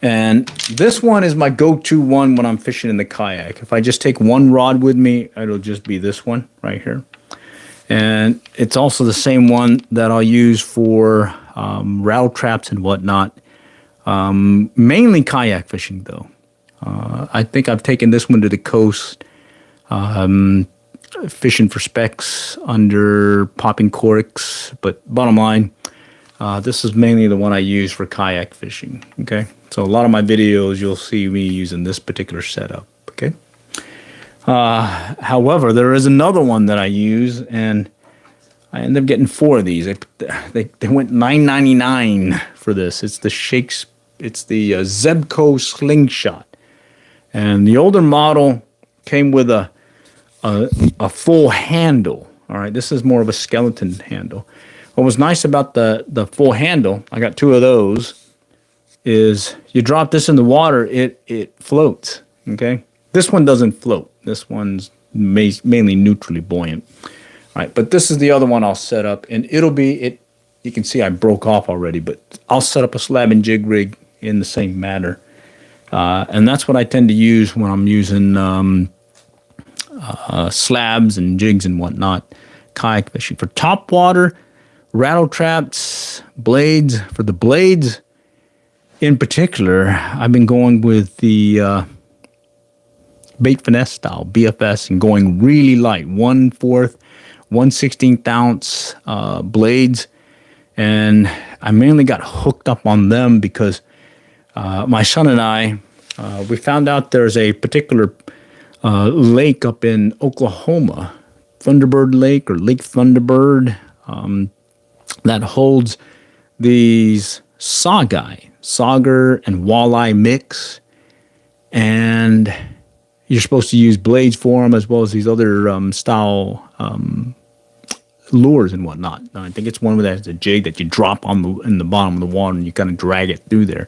S1: And this one is my go-to one when I'm fishing in the kayak. If I just take one rod with me, it'll just be this one right here. And it's also the same one that I'll use for rattle traps and whatnot. Mainly kayak fishing, though. I think I've taken this one to the coast, fishing for specks under popping corks. But bottom line, this is mainly the one I use for kayak fishing. Okay. So a lot of my videos, you'll see me using this particular setup, okay? However, there is another one that I use, and I ended up getting 4 of these. They went $9.99 for this. It's the Zebco Slingshot, and the older model came with a full handle. All right, this is more of a skeleton handle. What was nice about the full handle, I got 2 of those, is you drop this in the water, it floats, okay? This one doesn't float. This one's mainly neutrally buoyant. All right, but this is the other one I'll set up, and it'll be, you can see I broke off already, but I'll set up a slab and jig rig in the same manner. And that's what I tend to use when I'm using slabs and jigs and whatnot, kayak fishing. For top water, rattle traps, blades, for the blades, in particular, I've been going with the bait finesse style, BFS, and going really light, 1/4, 1/16 ounce blades. And I mainly got hooked up on them because my son and I, we found out there's a particular lake up in Oklahoma, Thunderbird Lake or Lake Thunderbird, that holds these sauger and walleye mix, and you're supposed to use blades for them as well as these other style lures and whatnot. I think it's one that has a jig that you drop in the bottom of the water and you kind of drag it through there.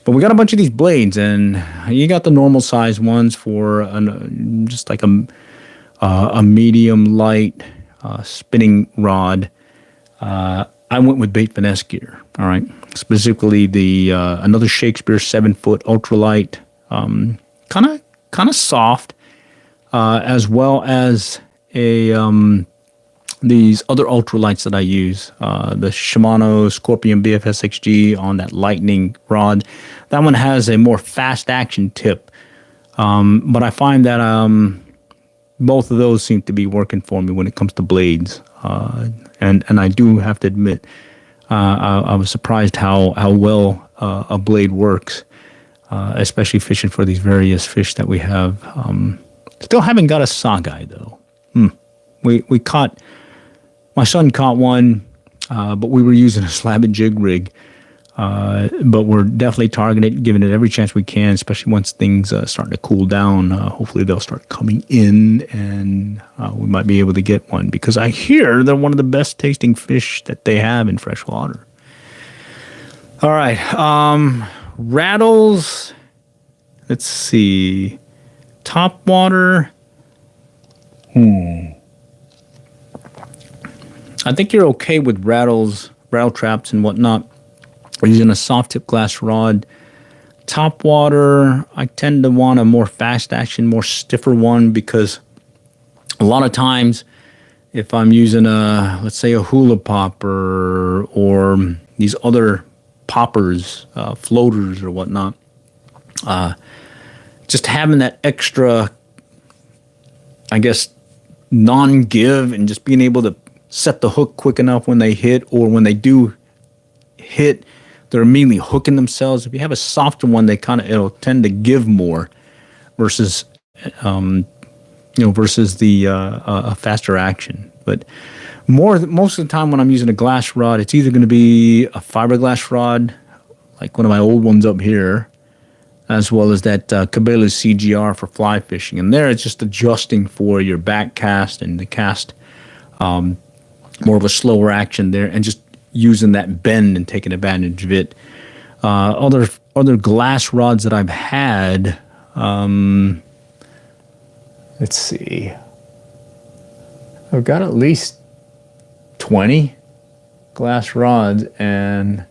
S1: But we got a bunch of these blades, and you got the normal size ones for just like a medium light spinning rod. I went with bait finesse gear. All right, specifically the another Shakespeare 7-foot ultralight, kind of soft, as well as these other ultralights that I use. The Shimano Scorpion BFS XG on that lightning rod. That one has a more fast action tip, but I find that both of those seem to be working for me when it comes to blades. And I do have to admit, I was surprised how well a blade works, especially fishing for these various fish that we have. Still haven't got a sockeye though. We caught, my son caught one, but we were using a slab and jig rig. But we're definitely targeting it, giving it every chance we can, especially once things start to cool down. Hopefully they'll start coming in, and we might be able to get one, because I hear they're one of the best tasting fish that they have in freshwater. All right. Rattles. Let's see. Top water. I think you're okay with rattles, rattle traps and whatnot. We're using a soft tip glass rod. Top water, I tend to want a more fast action, more stiffer one, because a lot of times if I'm using let's say a hula popper or these other poppers, floaters or whatnot, just having that extra I guess, non-give and just being able to set the hook quick enough when they hit, or when they do hit, they're immediately hooking themselves. If you have a softer one, it'll tend to give more versus versus the a faster action. But most of the time when I'm using a glass rod, it's either going to be a fiberglass rod, like one of my old ones up here, as well as that Cabela's CGR for fly fishing. And there it's just adjusting for your back cast and the cast, more of a slower action there, and just using that bend and taking advantage of it. Other glass rods that I've had, let's see, I've got at least 20 glass rods, and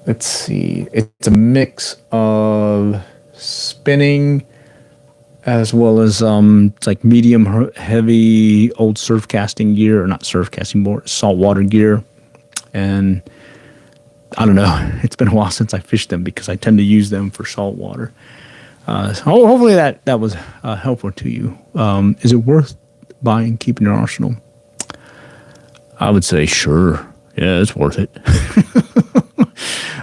S1: let's see, it's a mix of spinning as well as it's like medium heavy old surf casting gear, or not surf casting, more saltwater gear. And I don't know, it's been a while since I fished them because I tend to use them for saltwater. So hopefully that was helpful to you. Is it worth buying, keeping your arsenal? I would say sure. Yeah, it's worth it.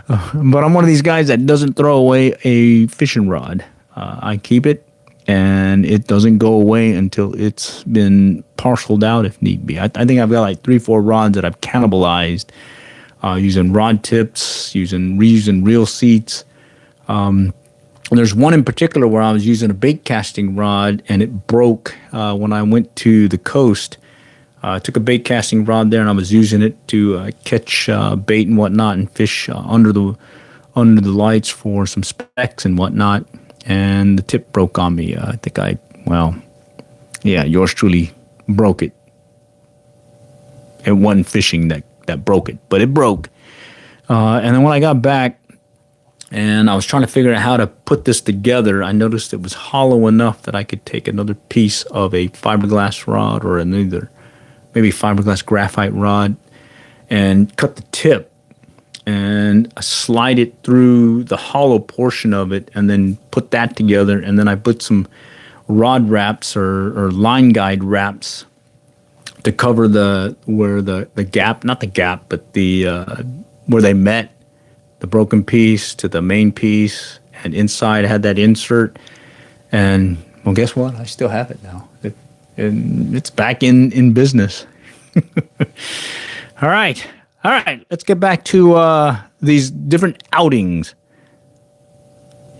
S1: But I'm one of these guys that doesn't throw away a fishing rod. I keep it, and it doesn't go away until it's been parceled out if need be. I think I've got like 3-4 rods that I've cannibalized using rod tips, reusing reel seats. And there's one in particular where I was using a bait casting rod, and it broke when I went to the coast. I took a bait casting rod there, and I was using it to catch bait and whatnot, and fish under the lights for some specks and whatnot. And the tip broke on me. I think yours truly broke it. It wasn't fishing that broke it, but it broke. And then when I got back and I was trying to figure out how to put this together, I noticed it was hollow enough that I could take another piece of a fiberglass rod, or maybe fiberglass graphite rod, and cut the tip and slide it through the hollow portion of it, and then put that together. And then I put some rod wraps or line guide wraps to cover where the gap, not the gap, but where they met the broken piece to the main piece, and inside I had that insert. And well, guess what? I still have it now. It's back in business. All right. Let's get back to these different outings.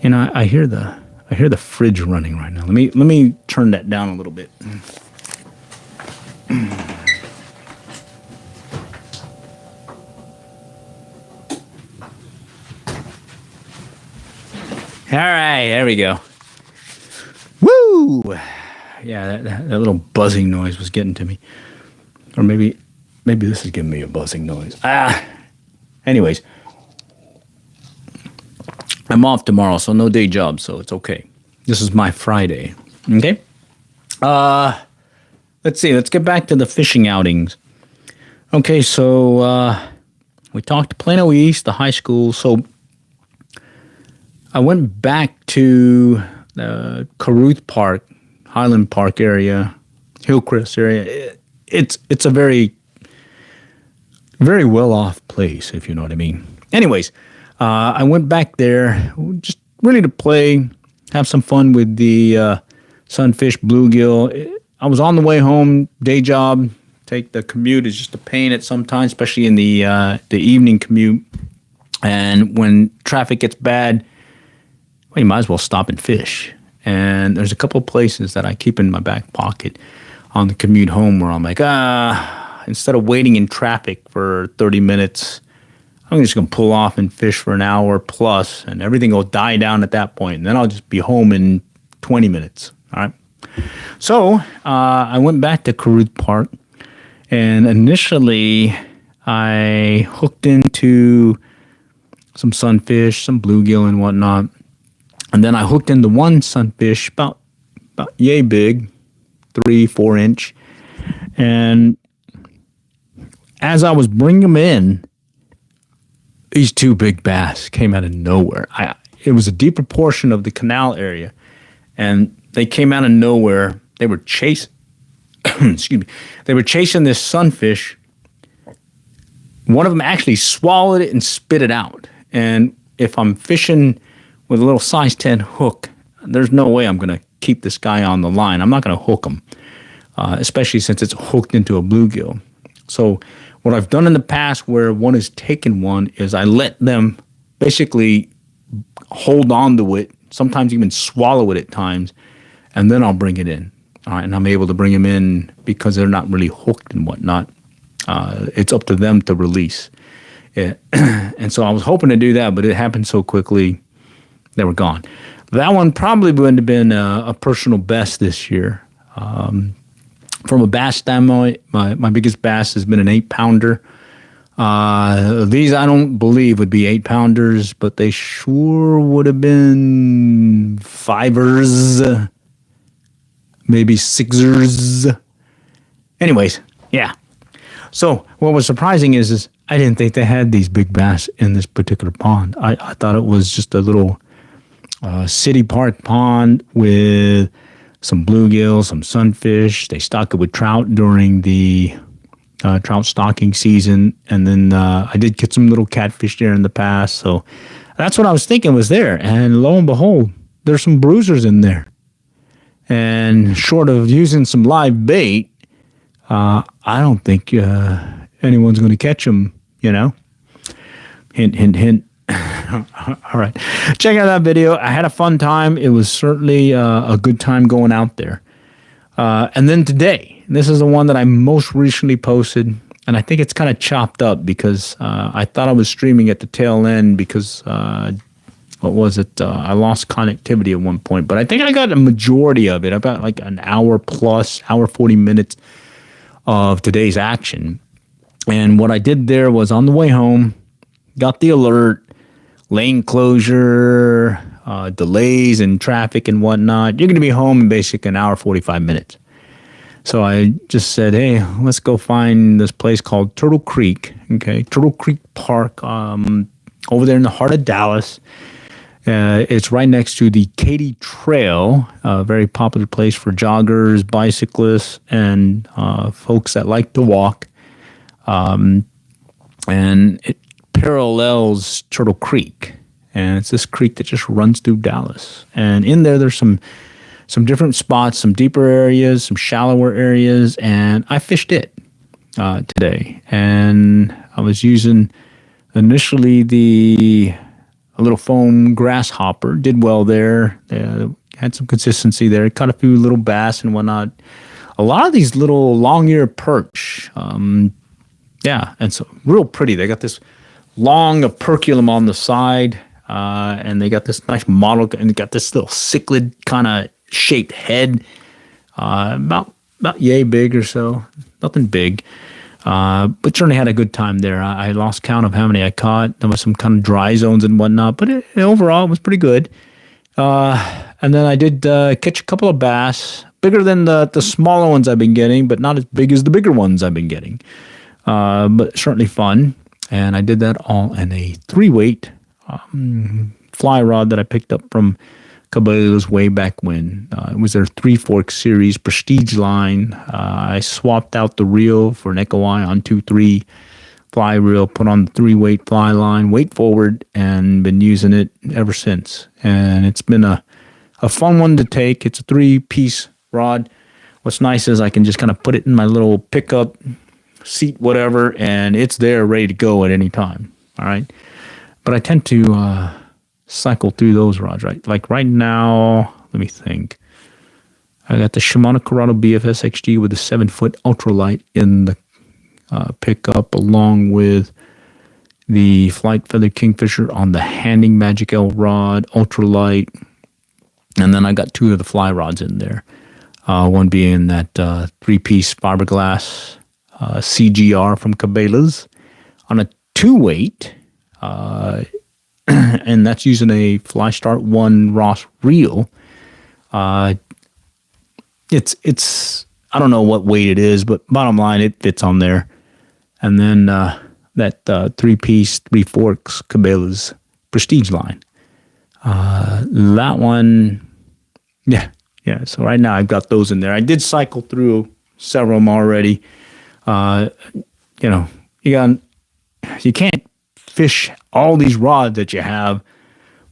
S1: I hear the fridge running right now. Let me turn that down a little bit. All right, there we go. Woo! Yeah, that little buzzing noise was getting to me. Or maybe this is giving me a buzzing noise. Anyways, I'm off tomorrow, so no day job, so it's okay. This is my Friday. Okay? Let's see. Let's get back to the fishing outings. Okay, so we talked to Plano East, the high school. So I went back to Caruth Park, Highland Park area, Hillcrest area. It's a very, very well-off place, if you know what I mean. Anyways, I went back there just really to play, have some fun with the sunfish, bluegill. I was on the way home, day job. The commute is just a pain at some times, especially in the evening commute. And when traffic gets bad, well, you might as well stop and fish. And there's a couple of places that I keep in my back pocket on the commute home where I'm like, instead of waiting in traffic for 30 minutes, I'm just going to pull off and fish for an hour plus, and everything will die down at that point. And then I'll just be home in 20 minutes. All right. So I went back to Caruth Park, and initially I hooked into some sunfish, some bluegill and whatnot. And then I hooked into one sunfish about yay big, 3-4 inch. And as I was bringing him in, these two big bass came out of nowhere. It was a deeper portion of the canal area, and they came out of nowhere. They were chasing, excuse me, they were chasing this sunfish. One of them actually swallowed it and spit it out. And if I'm fishing with a little size 10 hook, there's no way I'm going to keep this guy on the line. I'm not going to hook him, especially since it's hooked into a bluegill. So what I've done in the past where one has taken one is I let them basically hold on to it, sometimes even swallow it at times, and then I'll bring it in. All right, and I'm able to bring them in because they're not really hooked and whatnot. It's up to them to release. Yeah. And so I was hoping to do that, but it happened so quickly, they were gone. That one probably would have been a personal best this year. From a bass standpoint, my biggest bass has been an 8-pounder. These I don't believe would be 8-pounders, but they sure would have been 5ers, maybe 6ers. Anyways, yeah. So what was surprising is I didn't think they had these big bass in this particular pond. I thought it was just a little city park pond with some bluegill, some sunfish. They stock it with trout during the trout stocking season. And then I did get some little catfish there in the past. So that's what I was thinking was there. And lo and behold, there's some bruisers in there. And short of using some live bait, I don't think anyone's going to catch them, you know. Hint, hint, hint. All right. Check out that video. I had a fun time. It was certainly a good time going out there. And then today, this is the one that I most recently posted. And I think it's kind of chopped up because I thought I was streaming at the tail end because, what was it? I lost connectivity at one point. But I think I got a majority of it, about like an hour plus, hour 40 minutes of today's action. And what I did there was on the way home, got the alert, lane closure, delays in traffic and whatnot. You're going to be home in basically an hour, 45 minutes. So I just said, hey, let's go find this place called Turtle Creek. Okay, Turtle Creek Park, over there in the heart of Dallas. It's right next to the Katy Trail, a very popular place for joggers, bicyclists, and folks that like to walk. And it parallels Turtle Creek. And it's this creek that just runs through Dallas. And in there's some different spots, some deeper areas, some shallower areas. And I fished it today. And I was using initially a little foam grasshopper. Did well there. Had some consistency there. Caught a few little bass and whatnot. A lot of these little long-eared perch. Yeah, and so real pretty. They got this long operculum on the side, and they got this nice model, and they got this little cichlid kind of shaped head, about yay big or so. Nothing big. But certainly had a good time there. I lost count of how many I caught. There was some kind of dry zones and whatnot, but overall it was pretty good. And then I did catch a couple of bass, bigger than the smaller ones I've been getting, but not as big as the bigger ones I've been getting. But certainly fun. And I did that all in a 3-weight fly rod that I picked up from Cabela's way back when. It was their 3-fork series prestige line. I swapped out the reel for an Echo Eye on 2-3 fly reel, put on the 3-weight fly line, weight forward, and been using it ever since. And it's been a fun one to take. It's a 3-piece rod. What's nice is I can just kind of put it in my little pickup seat, whatever, and it's there ready to go at any time. All right. But I tend to cycle through those rods, right? Like right now, let me think. I got the Shimano Corrado BFS XG with a 7-foot ultralight in the pickup, along with the Flight Feather Kingfisher on the Handing Magic L rod, ultralight. And then I got 2 of the fly rods in there. One being that 3-piece fiberglass CGR from Cabela's on a 2-weight, and that's using a Fly Start 1 Ross reel. It's I don't know what weight it is, but bottom line, it fits on there. And then that 3-piece, 3 forks Cabela's Prestige line. That one, yeah, Yeah, so right now I've got those in there. I did cycle through several of them already. Uh, you know, you can't fish all these rods that you have,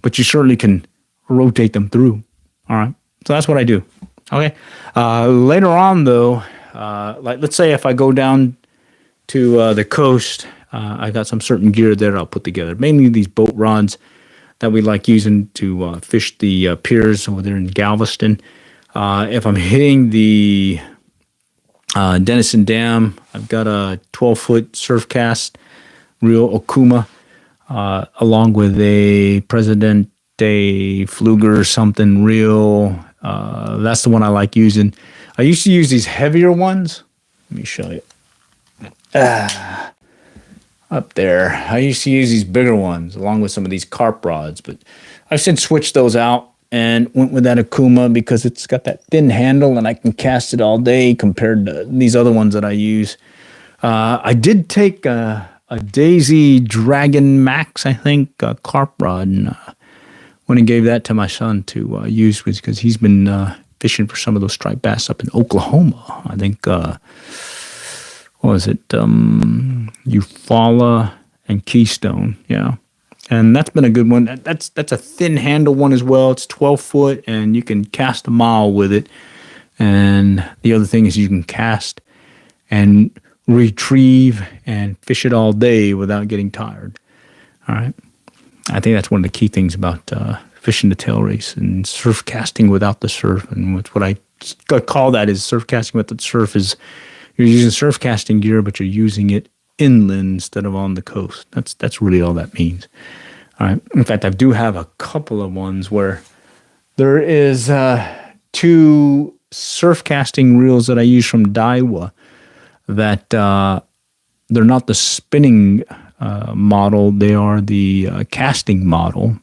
S1: but you certainly can rotate them through. All right, so that's what I do. Okay, later on though, like let's say if I go down to the coast, I got some certain gear there I'll put together. Mainly these boat rods that we like using to fish the piers over there in Galveston. If I'm hitting the Denison Dam, I've got a 12-foot surf cast reel Okuma, along with a Presidente Fluger or something reel. That's the one I like using. I used to use these heavier ones. Let me show you. Up there. I used to use these bigger ones along with some of these carp rods, but I've since switched those out and went with that Akuma because it's got that thin handle and I can cast it all day compared to these other ones that I use. I did take a Daisy Dragon Max, I think, carp rod, and went and gave that to my son to use because he's been fishing for some of those striped bass up in Oklahoma. I think, what was it? Eufaula and Keystone, yeah. And that's been a good one. That's a thin handle one as well. It's 12 foot, and you can cast a mile with it. And the other thing is you can cast and retrieve and fish it all day without getting tired. All right. I think that's one of the key things about fishing the tail race and surf casting without the surf. And what I call that is surf casting without the surf is you're using surf casting gear, but you're using it inland instead of on the coast. That's really all that means. All right. In fact, I do have a couple of ones where there is 2 surf casting reels that I use from Daiwa that they're not the spinning model. They are the casting model.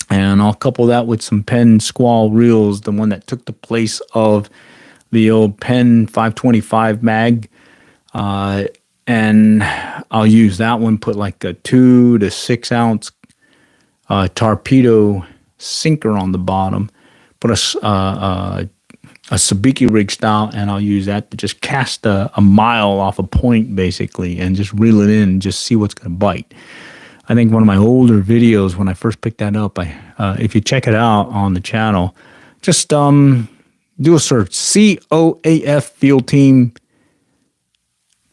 S1: And I'll couple that with some Penn Squall reels, the one that took the place of the old Penn 525 mag. And I'll use that one, put like a 2 to 6 ounce torpedo sinker on the bottom, put a sabiki rig style, and I'll use that to just cast a mile off a point basically and just reel it in and just see what's going to bite. I think one of my older videos when I first picked that up, if you check it out on the channel, just do a search, COAF Field Team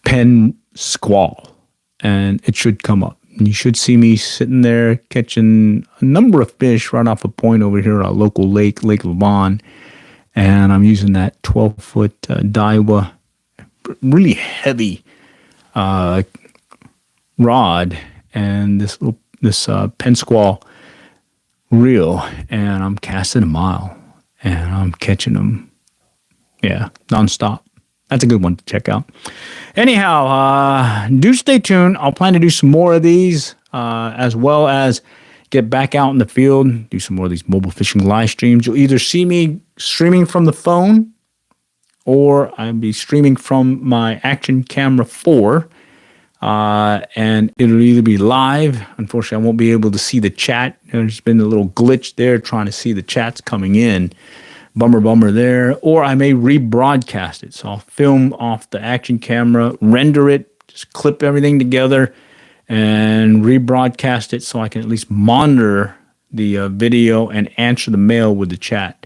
S1: Penn Squall, and it should come up. And you should see me sitting there catching a number of fish right off a point over here at a local lake, Lake Lavon. And I'm using that 12-foot Daiwa, really heavy rod, and this Penn Squall reel, and I'm casting a mile, and I'm catching them, yeah, nonstop. That's a good one to check out. Anyhow, do stay tuned. I'll plan to do some more of these, as well as get back out in the field, do some more of these mobile fishing live streams. You'll either see me streaming from the phone, or I'll be streaming from my Action Camera 4, and it'll either be live. Unfortunately, I won't be able to see the chat. There's been a little glitch there trying to see the chats coming in. Bummer there. Or I may rebroadcast it. So I'll film off the Action Camera, render it, just clip everything together, and rebroadcast it so I can at least monitor the video and answer the mail with the chat.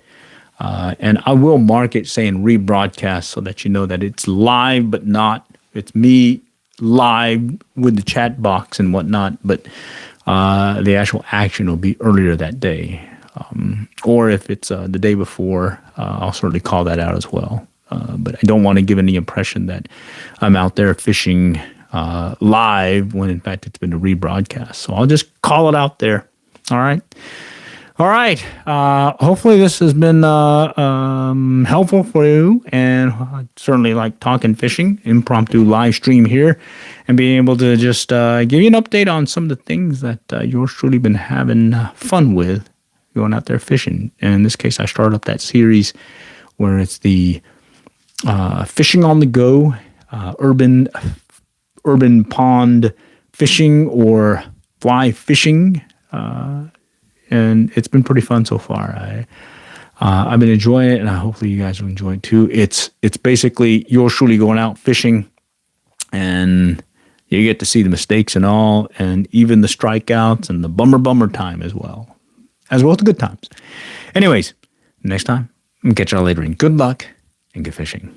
S1: And I will mark it saying rebroadcast so that you know that it's live, but not, it's me live with the chat box and whatnot, but the actual action will be earlier that day. Or if it's the day before, I'll certainly call that out as well. But I don't want to give any impression that I'm out there fishing live when in fact it's been a rebroadcast. So I'll just call it out there. All right. Hopefully this has been helpful for you, and I certainly like talking fishing, impromptu live stream here, and being able to just give you an update on some of the things that yours truly been having fun with going out there fishing. And in this case, I started up that series where it's the fishing on the go, urban pond fishing or fly fishing, and it's been pretty fun so far. I've been enjoying it, and hopefully you guys will enjoy it too. It's basically yours truly going out fishing, and you get to see the mistakes and all, and even the strikeouts and the bummer time as well as the good times. Anyways, next time, catch y'all later, and good luck and good fishing.